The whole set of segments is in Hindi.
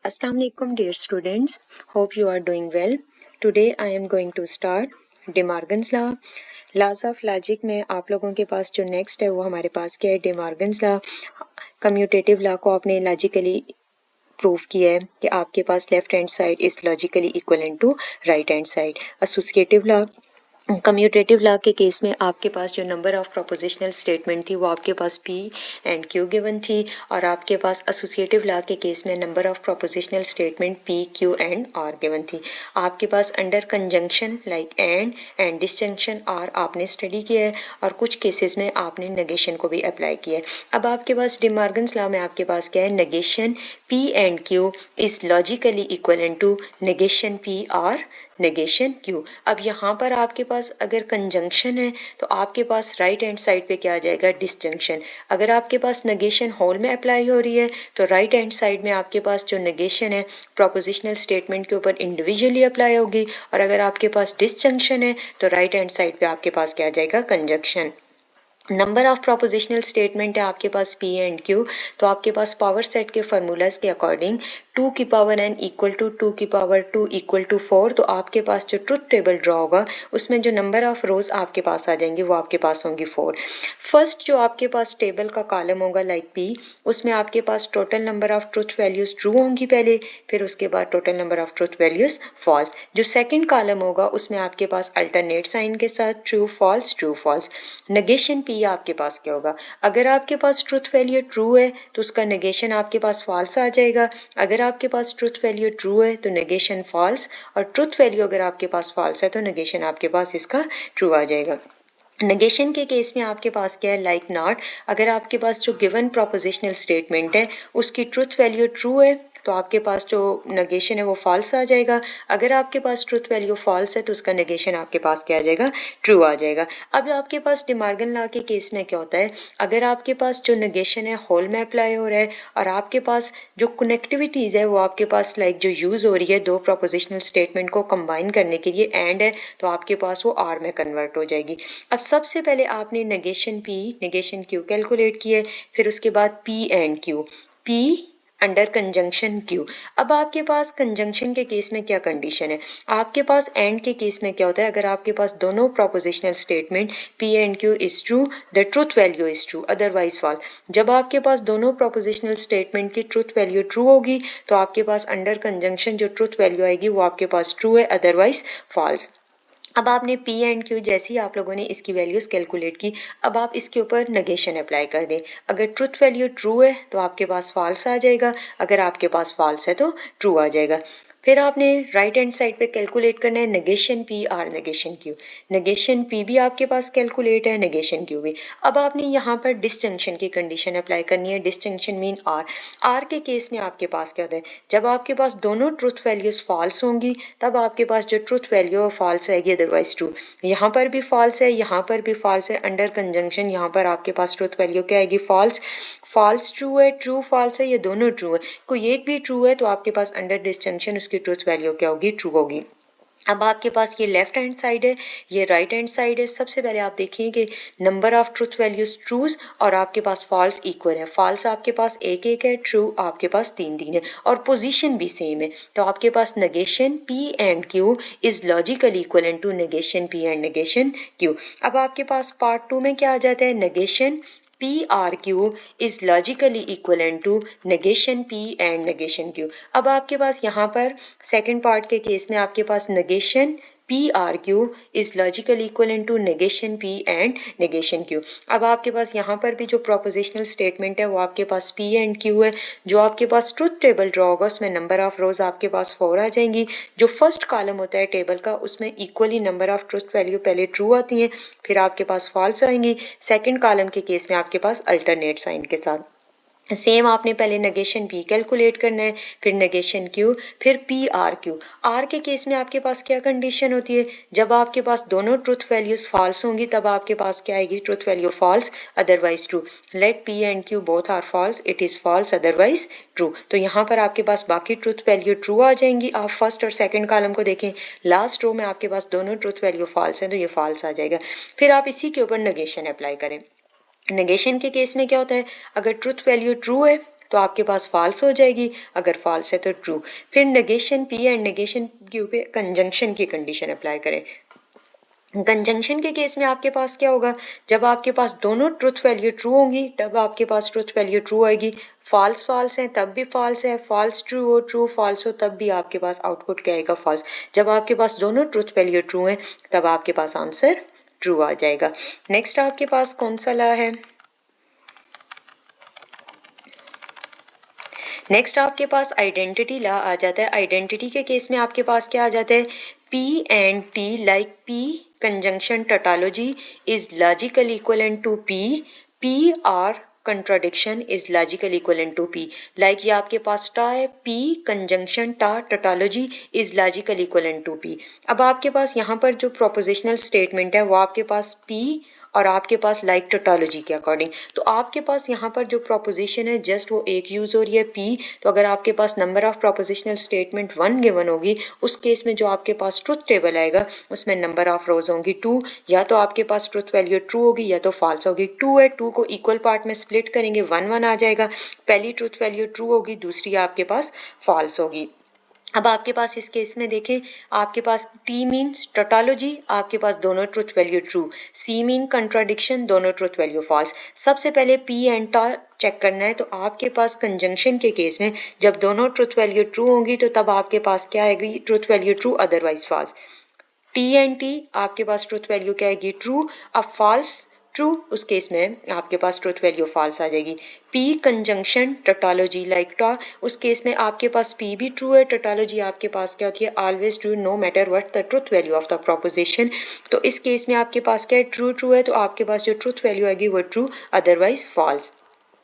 Assalamu alaikum dear students, hope you are doing well. Today I am going to start De Morgan's Law. Laws of Logic में आप लोगों के पास जो नेक्स्ट है वो हमारे पास क्या है, De Morgan's Law. Commutative law को आपने लॉजिकली प्रूव किया है कि आपके पास left hand side is logically equivalent to right hand side. Associative law, commutative law के केस में आपके पास जो नंबर ऑफ प्रोपोजिशनल स्टेटमेंट थी वो आपके पास पी एंड क्यू गिवन थी, और आपके पास एसोसिएटिव लॉ के केस में number of propositional statement P Q and R given थी. आपके पास under conjunction like and disjunction or आपने स्टडी किया है, और कुछ केसेस में आपने नेगेशन को भी अप्लाई किया है. अब आपके पास डे मॉर्गन्स लॉ में आपके पास क्या है, negation P and Q is logically equivalent to negation P और नेगेशन क्यू. अब यहाँ पर आपके पास अगर कंजंक्शन है तो आपके पास राइट हैंड साइड पे क्या आ जाएगा, डिसजंक्शन. अगर आपके पास नेगेशन होल में अप्लाई हो रही है तो राइट हैंड साइड में आपके पास जो नेगेशन है प्रोपोजिशनल स्टेटमेंट के ऊपर इंडिविजुअली अप्लाई होगी, और अगर आपके पास डिसजंक्शन है तो राइट हैंड साइड पे आपके पास क्या आ जाएगा, conjunction. Number of propositional statement है आपके पास पी एंड क्यू, तो आपके पास पावर सेट के फार्मूलाज के अकॉर्डिंग 2 की पावर n इक्वल टू 2 की पावर 2 इक्वल टू 4, तो आपके पास जो ट्रुथ टेबल ड्रॉ होगा उसमें जो नंबर ऑफ रोज आपके पास आ जाएंगी वो आपके पास होंगी 4. फर्स्ट जो आपके पास टेबल का कॉलम होगा लाइक पी, उसमें आपके पास total number of truth values true होंगी पहले, फिर उसके बाद total number of truth values false. जो सेकंड कॉलम होगा उसमें आपके पास अल्टरनेट साइन के साथ ट्रू फॉल्स. नेगेशन पी आपके पास क्या होगा, अगर आपके पास ट्रुथ वैल्यू ट्रू है तो उसका नेगेशन आपके पास फॉल्स आ जाएगा. अगर आपके पास ट्रुथ वैल्यू ट्रू है तो नेगेशन फॉल्स, और ट्रुथ वैल्यू अगर आपके पास फॉल्स है तो नेगेशन आपके पास इसका ट्रू आ जाएगा. नेगेशन के केस में आपके पास क्या है, लाइक नॉट. अगर आपके पास जो गिवन प्रोपोजिशनल स्टेटमेंट है उसकी ट्रुथ वैल्यू ट्रू है तो आपके पास जो नेगेशन है वो फॉल्स आ जाएगा. अगर आपके पास ट्रुथ वैल्यू फॉल्स है तो उसका नेगेशन आपके पास क्या आ जाएगा, ट्रू आ जाएगा. अब आपके पास डे मॉर्गन लॉ के केस में क्या होता है, अगर आपके पास जो नेगेशन है होल में अप्लाई हो रहा है और आपके पास जो कनेक्टिविटीज़ है वो आपके पास लाइक जो यूज़ हो रही है दो प्रोपोजिशनल स्टेटमेंट को कंबाइन करने के लिए एंड है, तो आपके पास वो आर में कन्वर्ट हो जाएगी. अब सबसे पहले आपने negation P negation Q calculate किए, फिर उसके बाद P and Q, P under conjunction Q. अब आपके पास कंजंक्शन के केस में क्या कंडीशन है, आपके पास एंड के केस में क्या होता है, अगर आपके पास दोनों propositional statement P and Q is true the truth value is true otherwise false. जब आपके पास दोनों प्रोपोजिशनल स्टेटमेंट की ट्रुथ वैल्यू ट्रू होगी तो आपके पास अंडर कंजंक्शन जो ट्रुथ वैल्यू आएगी वो आपके पास ट्रू है अदरवाइज फॉल्स. अब आपने पी एंड क्यू जैसे ही आप लोगों ने इसकी वैल्यूज कैलकुलेट की, अब आप इसके ऊपर नेगेशन अप्लाई कर दें. अगर ट्रुथ वैल्यू ट्रू है तो आपके पास फॉल्स आ जाएगा, अगर आपके पास फॉल्स है तो ट्रू आ जाएगा. फिर आपने राइट हैंड साइड पे कैलकुलेट करना है नेगेशन पी और नेगेशन क्यू. नेगेशन पी भी आपके पास कैलकुलेट है, नेगेशन क्यू भी. अब आपने यहाँ पर डिसजंक्शन की कंडीशन अप्लाई करनी है. डिसजंक्शन मीन आर के केस में आपके पास क्या होता है, जब आपके पास दोनों ट्रुथ वैल्यूज फॉल्स होंगी तब आपके पास जो ट्रुथ वैल्यू है फॉल्स आएगी अदरवाइज ट्रू. यहाँ पर भी फॉल्स है, यहाँ पर भी फॉल्स है. अंडर कंजंक्शन यहाँ पर आपके पास ट्रुथ वैल्यू क्या आएगी, फॉल्स ट्रू है, ट्रू फॉल्स है, ये दोनों ट्रू है. कोई एक भी ट्रू है तो आपके पास अंडर डिसजंक्शन उसकी ट्रुथ वैल्यू क्या होगी, ट्रू होगी. अब आपके पास ये लेफ्ट हैंड साइड है, ये राइट हैंड साइड है. सबसे पहले आप देखिए कि नंबर ऑफ ट्रुथ वैल्यूज ट्रूज और आपके पास फॉल्स इक्वल है. फॉल्स आपके पास एक एक है, ट्रू आपके पास तीन तीन है, और पोजीशन भी सेम है. तो आपके पास negation P and Q is logically equivalent to negation P and negation Q. अब आपके पास पार्ट 2 में क्या आ जाता है, negation P or Q is logically equivalent to negation P and negation Q. अब आपके पास यहाँ पर सेकंड पार्ट के केस में आपके पास negation P or Q is logically equivalent to negation P and negation Q. अब आपके पास यहाँ पर भी जो प्रोपोजिशनल स्टेटमेंट है वो आपके पास पी एंड क्यू है. जो आपके पास ट्रुथ टेबल ड्रॉ होगा उसमें नंबर ऑफ रोज आपके पास 4 आ जाएंगी. जो फर्स्ट कॉलम होता है टेबल का उसमें equally number of truth value पहले ट्रू आती हैं, फिर आपके पास फॉल्स आएंगी. सेकंड कॉलम के केस में आपके पास अल्टरनेट साइन के साथ. सेम आपने पहले नेगेशन पी कैलकुलेट करना है, फिर नेगेशन क्यू, फिर पी आर क्यू. आर के केस में आपके पास क्या कंडीशन होती है, जब आपके पास दोनों ट्रुथ वैल्यूज फॉल्स होंगी तब आपके पास क्या आएगी, truth value false otherwise true. Let P and Q both are false, it is false otherwise true. तो यहाँ पर आपके पास बाकी ट्रुथ वैल्यू ट्रू आ जाएंगी. आप फर्स्ट और सेकंड कॉलम को देखें, लास्ट रो में आपके पास दोनों ट्रुथ वैल्यू फॉल्स हैं तो ये फॉल्स आ जाएगा. फिर आप इसी के ऊपर नेगेशन अप्लाई करें. नेगेशन के केस में क्या होता है, अगर ट्रुथ वैल्यू ट्रू है तो आपके पास फॉल्स हो जाएगी, अगर फॉल्स है तो ट्रू। फिर negation P and negation Q पे कंजंक्शन की कंडीशन अप्लाई करें। कंजंक्शन के केस में आपके पास क्या होगा, जब आपके पास दोनों ट्रुथ वैल्यू ट्रू होंगी तब आपके पास ट्रुथ वैल्यू ट्रू आएगी, फॉल्स फॉल्स है तब भी फॉल्स है, फॉल्स ट्रू फॉल्स हो तब भी आपके पास आउटपुट क्या आएगा, फॉल्स। जब आपके पास दोनों ट्रुथ वैल्यू ट्रू हैं तब आपके पास आंसर ट्रू आ जाएगा। नेक्स्ट आपके पास कौन सा ला है, नेक्स्ट आपके पास आइडेंटिटी ला आ जाता है। आइडेंटिटी के केस में आपके पास क्या आ जाता है, P and T like P conjunction tautology is logical equivalent to P, P or contradiction is logical equivalent to P। like ये आपके पास टा है, P conjunction टा tautology is logical equivalent to P। अब आपके पास यहाँ पर जो propositional statement है वो आपके पास P और आपके पास लाइक टोटोलॉजी के अकॉर्डिंग, तो आपके पास यहाँ पर जो प्रोपोजिशन है जस्ट वो एक यूज़ हो रही है P। तो अगर आपके पास number of propositional statement 1 given होगी, उस केस में जो आपके पास ट्रुथ टेबल आएगा उसमें नंबर ऑफ रोज होंगी 2, या तो आपके पास ट्रुथ वैल्यू ट्रू होगी या तो फॉल्स होगी। 2 है, 2 को इक्वल पार्ट में स्प्लिट करेंगे 1 1 आ जाएगा, पहली ट्रुथ वैल्यू ट्रू होगी, दूसरी आपके पास फॉल्स होगी। अब आपके पास इस केस में देखें, आपके पास T मीन्स टोटोलॉजी, आपके पास दोनों truth value true, C mean contradiction, दोनों ट्रुथ वैल्यू फॉल्स। सबसे पहले P एंड टा चेक करना है, तो आपके पास कंजंक्शन के केस में जब दोनों ट्रुथ वैल्यू ट्रू होंगी तो तब आपके पास क्या आएगी, truth value true otherwise false. T and T आपके पास ट्रुथ वैल्यू क्या आएगी, ट्रू। अब फॉल्स ट्रू, उस केस में आपके पास ट्रुथ वैल्यू फॉल्स आ जाएगी। P कंजंक्शन टोटोलॉजी लाइक टा, उस केस में आपके पास P भी ट्रू है, टोटोलॉजी आपके पास क्या होती है, always true no matter what the truth value of the proposition. तो इस केस में आपके पास क्या है, ट्रू है, तो आपके पास जो ट्रुथ वैल्यू आएगी वो ट्रू अदरवाइज फॉल्स।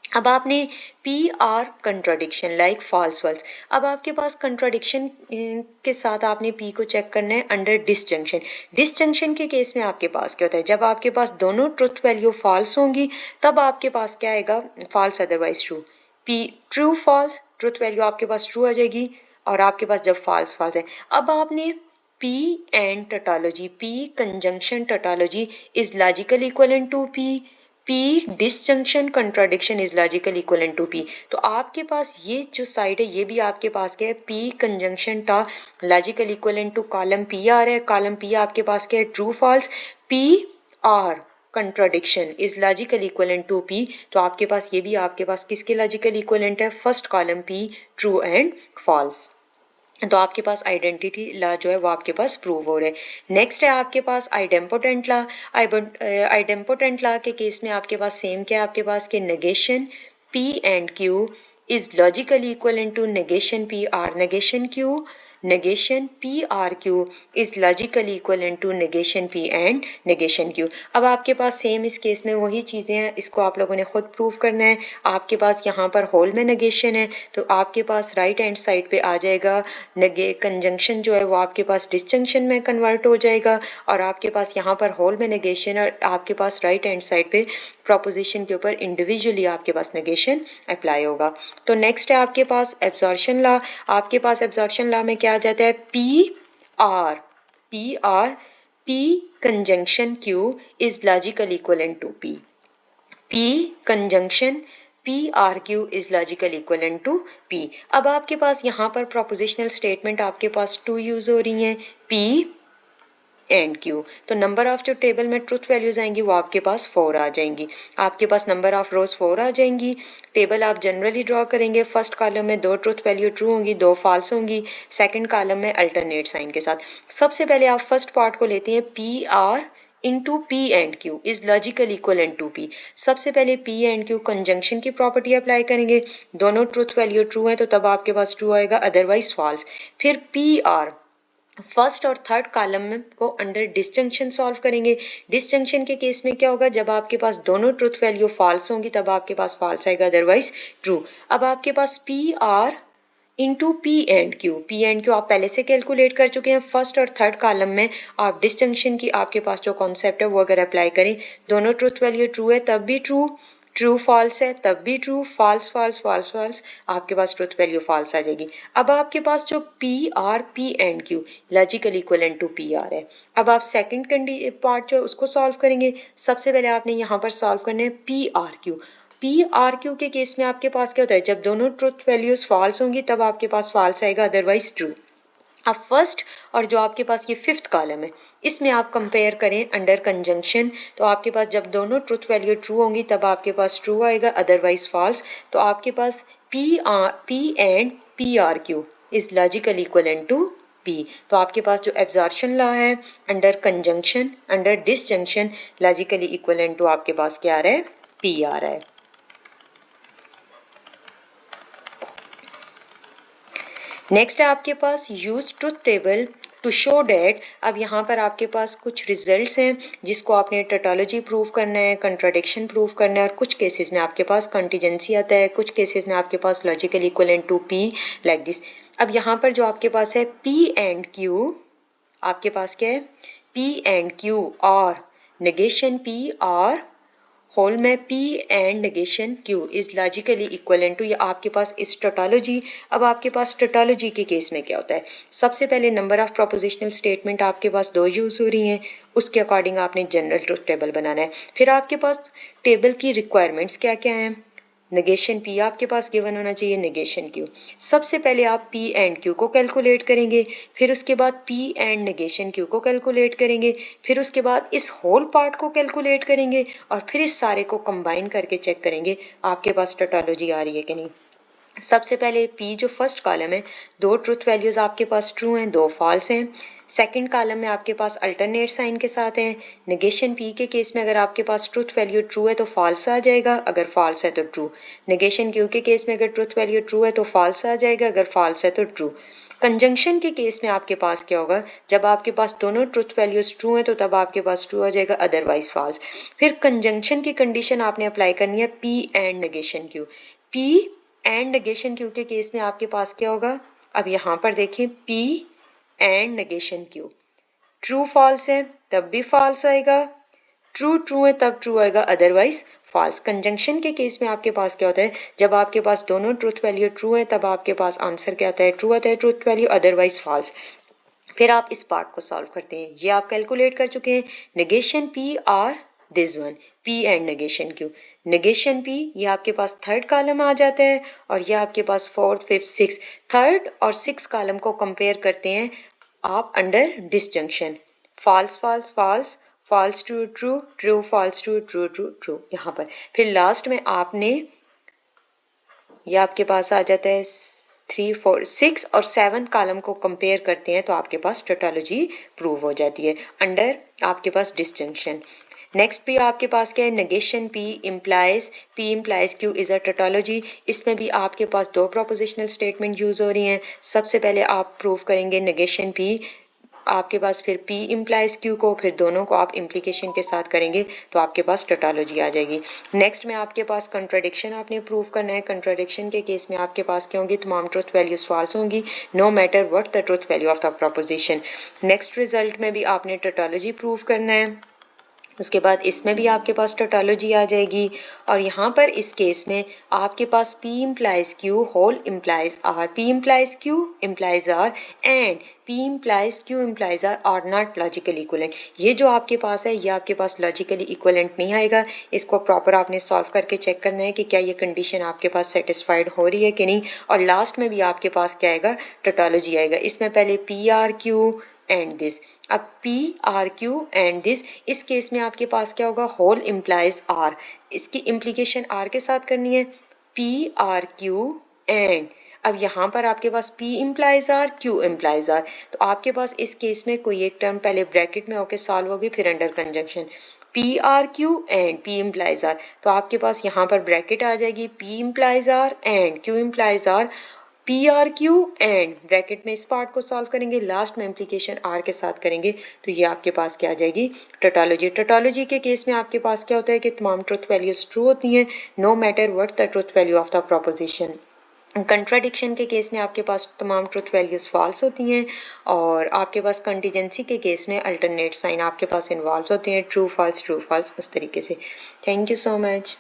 अब आपने P or contradiction like false false, अब आपके पास कंट्राडिक्शन के साथ आपने P को चेक करना है अंडर डिसजंक्शन। डिसजंक्शन के केस में आपके पास क्या होता है, जब आपके पास दोनों ट्रुथ वैल्यू फॉल्स होंगी तब आपके पास क्या आएगा, false otherwise true. P true false, truth value आपके पास ट्रू आ जाएगी, और आपके पास जब फॉल्स फॉल्स है। अब आपने P and tautology, P conjunction tautology is logical equivalent to P, P disjunction contradiction is logical equivalent to P। तो आपके पास ये जो साइड है ये भी आपके पास क्या है, P कंजंक्शन टा logical equivalent to column P आ रहा है, कॉलम P आपके पास क्या है, true false. P or contradiction is logical equivalent to P, तो आपके पास ये भी आपके पास किसके लॉजिकल इक्विवेलेंट है, first column P true and false. तो आपके पास आइडेंटिटी ला जो है वो आपके पास प्रूव हो रहा है। नेक्स्ट है आपके पास आइडेम्पोटेंट ला। आइडेम्पोटेंट ला के केस में आपके पास सेम क्या है, आपके पास के negation P and Q is logically equivalent to negation P or, negation Q, negation P R Q is logically equivalent to negation P and negation Q। अब आपके पास सेम इस केस में वही चीज़ें हैं, इसको आप लोगों ने खुद प्रूव करना है। आपके पास यहाँ पर होल में नेगेशन है, तो आपके पास राइट हैंड साइड पे आ जाएगा कंजंक्शन जो है वो आपके पास डिसजंक्शन में कन्वर्ट हो जाएगा, और आपके पास यहाँ पर होल में नेगेशन है, आपके पास राइट हैंड साइड पे प्रोपोजिशन के ऊपर इंडिविजुअली आपके पास नेगेशन अप्लाई होगा। तो नेक्स्ट है आपके पास एब्जॉर्प्शन ला। आपके पास एब्जॉर्प्शन ला में क्या आ जाता है, P conjunction Q is logical equivalent to P, P conjunction PRQ is logical equivalent to P। अब आपके पास यहाँ पर प्रोपोजिशनल स्टेटमेंट आपके पास 2 यूज हो रही हैं, P एंड Q। तो नंबर ऑफ जो टेबल में ट्रुथ वैल्यूज आएंगी वो आपके पास 4 आ जाएंगी, आपके पास नंबर ऑफ रोज 4 आ जाएंगी। टेबल आप जनरली ड्रॉ करेंगे, फर्स्ट कॉलम में 2 ट्रुथ वैल्यू ट्रू होंगी, 2 फॉल्स होंगी, सेकंड कॉलम में अल्टरनेट साइन के साथ। सबसे पहले आप फर्स्ट पार्ट को लेते हैं, P R into P and Q is logical equivalent to P। सबसे पहले P एंड Q कंजंक्शन की प्रॉपर्टी अप्लाई करेंगे, दोनों ट्रुथ वैल्यू ट्रू है तो तब आपके पास ट्रू आएगा, अदरवाइज फॉल्स। फिर P R फर्स्ट और थर्ड कॉलम में को अंडर डिसजंक्शन सॉल्व करेंगे। डिसजंक्शन के केस में क्या होगा, जब आपके पास दोनों ट्रुथ वैल्यू फॉल्स होंगी तब आपके पास फॉल्स आएगा, अदरवाइज ट्रू। अब आपके पास P R into P and Q आप पहले से कैलकुलेट कर चुके हैं, फर्स्ट और थर्ड कॉलम में आप डिसजंक्शन की आपके पास जो कॉन्सेप्ट है वो अगर अप्लाई करें, दोनों ट्रुथ वैल्यू ट्रू है तब भी ट्रू, ट्रू फॉल्स है तब भी true, false false false false, आपके पास ट्रुथ वैल्यू फॉल्स आ जाएगी। अब आपके पास जो P and Q logical equivalent to PR है। अब आप सेकंड पार्ट जो उसको सॉल्व करेंगे, सबसे पहले आपने यहाँ पर सॉल्व करना है PRQ। PRQ के केस में आपके पास क्या होता है, जब दोनों ट्रुथ वैल्यूज फॉल्स होंगी तब आपके पास फॉल्स आएगा, अदरवाइज ट्रू। अब फर्स्ट और जो आपके पास ये फिफ्थ कॉलम है, इसमें आप कंपेयर करें अंडर कंजंक्शन, तो आपके पास जब दोनों ट्रुथ वैल्यू ट्रू होंगी तब आपके पास ट्रू आएगा, अदरवाइज फॉल्स। तो आपके पास P and PRQ is logical equivalent to P। तो आपके पास जो एब्जॉर्प्शन लॉ है under conjunction, under disjunction, logically equivalent to आपके पास क्या आ रहा है, P आ रहा है। नेक्स्ट है आपके पास use truth table to show that. अब यहाँ पर आपके पास कुछ रिजल्ट्स हैं जिसको आपने टोटोलॉजी प्रूव करना है, कंट्राडिक्शन प्रूव करना है, और कुछ केसेस में आपके पास कंटीजेंसी आता है, कुछ केसेस में आपके पास logical equivalent to P like this. अब यहाँ पर जो आपके पास है P एंड Q, आपके पास क्या है, P एंड Q और नेगेशन P और होल में P and negation Q is logically equivalent to, या आपके पास इस टोटोलॉजी। अब आपके पास टोटोलॉजी के केस में क्या होता है, सबसे पहले नंबर ऑफ प्रोपोजिशनल स्टेटमेंट आपके पास 2 यूज़ हो रही हैं, उसके अकॉर्डिंग आपने जनरल ट्रुथ टेबल बनाना है। फिर आपके पास टेबल की रिक्वायरमेंट्स क्या क्या हैं, नेगेशन P आपके पास गिवन होना चाहिए, नेगेशन Q। सबसे पहले आप P एंड Q को कैलकुलेट करेंगे, फिर उसके बाद P एंड नेगेशन Q को कैलकुलेट करेंगे, फिर उसके बाद इस होल पार्ट को कैलकुलेट करेंगे, और फिर इस सारे को कंबाइन करके चेक करेंगे आपके पास टोटोलॉजी आ रही है कि नहीं। सबसे पहले P जो फर्स्ट कॉलम है, 2 ट्रुथ वैल्यूज आपके पास ट्रू हैं, 2 फॉल्स हैं। सेकंड कॉलम में आपके पास अल्टरनेट साइन के साथ है। नेगेशन P के केस में अगर आपके पास ट्रुथ वैल्यू ट्रू है तो फॉल्स आ जाएगा, अगर फॉल्स है तो ट्रू। नेगेशन Q के केस में अगर ट्रुथ वैल्यू ट्रू है तो फॉल्स आ जाएगा, अगर फॉल्स है तो ट्रू। कंजंक्शन के केस में आपके पास क्या होगा, जब आपके पास दोनों ट्रुथ वैल्यूज ट्रू हैं तो तब आपके पास ट्रू आ जाएगा, अदरवाइज फॉल्स। फिर कंजंक्शन की कंडीशन आपने अप्लाई करनी है P and negation Q। P and negation Q के केस में आपके पास क्या होगा, अब यहाँ पर देखें P and negation Q true false है तब भी फॉल्स आएगा, ट्रू ट्रू है तब ट्रू आएगा, अदरवाइज फॉल्स। कंजंक्शन के केस में आपके पास क्या होता है, जब आपके पास दोनों ट्रूथ वैल्यू ट्रू है तब आपके पास आंसर क्या आता है, ट्रू आता है ट्रूथ वैल्यू, अदरवाइज फॉल्स। फिर आप इस पार्ट को सॉल्व करते हैं, ये आप कैलकुलेट कर चुके हैं, नेगेशन P और this one P and negation Q। Negation P ये आपके पास थर्ड कॉलम आ जाता है, और ये आपके पास फोर्थ फिफ्थ सिक्स, थर्ड और सिक्स कॉलम को कंपेयर करते हैं आप under disjunction, false false false, false true true true, false true true true true यहाँ पर। फिर लास्ट में आपने ये आपके पास आ जाता है 3 4 6 और 7 कॉलम को कंपेयर करते हैं तो आपके पास टोटोलॉजी प्रूव हो जाती है अंडर आपके पास डिसजंक्शन। नेक्स्ट भी आपके पास क्या है, negation P implies Q is a tautology. इसमें भी आपके पास 2 प्रोपोजिशनल स्टेटमेंट यूज़ हो रही हैं। सबसे पहले आप प्रूव करेंगे नेगेशन P, आपके पास फिर P इम्प्लाइज Q को, फिर दोनों को आप इम्प्लीकेशन के साथ करेंगे तो आपके पास टोटोलॉजी आ जाएगी। नेक्स्ट में आपके पास कंट्राडिक्शन आपने प्रूव करना है। कंट्राडिक्शन के केस में आपके पास क्या होंगी, तमाम ट्रुथ वैल्यूज फॉल्स होंगी, no matter what the truth value of the proposition. Next result में भी आपने टोटोलॉजी प्रूव करना है, उसके बाद इसमें भी आपके पास टोटोलॉजी आ जाएगी, और यहाँ पर इस केस में आपके पास P implies Q whole implies R, P implies Q implies R and P implies Q implies R are not logically equivalent. ये जो आपके पास है ये आपके पास लॉजिकली इक्वलेंट नहीं आएगा, इसको प्रॉपर आपने सॉल्व करके चेक करना है कि क्या ये कंडीशन आपके पास सेटिस्फाइड हो रही है कि नहीं, और लास्ट में भी आपके पास क्या आएगा, टोटोलॉजी आएगा। इसमें पहले PRQ एंड दिस, अब PRQ एंड दिस, इस केस में आपके पास क्या होगा, होल इम्प्लाइज R, इसकी इम्प्लीकेशन R के साथ करनी है, PRQ एंड, अब यहाँ पर आपके पास P implies R Q implies R, तो आपके पास इस केस में कोई एक टर्म पहले ब्रैकेट में होकर सॉल्व होगी, फिर under conjunction PRQ and P implies R, तो आपके पास यहाँ पर ब्रैकेट आ जाएगी P implies R and Q implies R, PRQ and bracket में इस पार्ट को सॉल्व करेंगे, लास्ट में इम्प्लीकेशन R के साथ करेंगे, तो ये आपके पास क्या आ जाएगी, टोटोलॉजी। टोटोलॉजी के केस में आपके पास क्या होता है कि तमाम ट्रुथ वैल्यूज ट्रू होती हैं, no matter what the truth value of the proposition. Contradiction के केस में आपके पास तमाम ट्रुथ वैल्यूज फॉल्स होती हैं, और आपके पास कंटीजेंसी के केस में अल्टरनेट साइन आपके पास इन्वॉल्व होते हैं, ट्रू फॉल्स उस तरीके से। Thank you so much.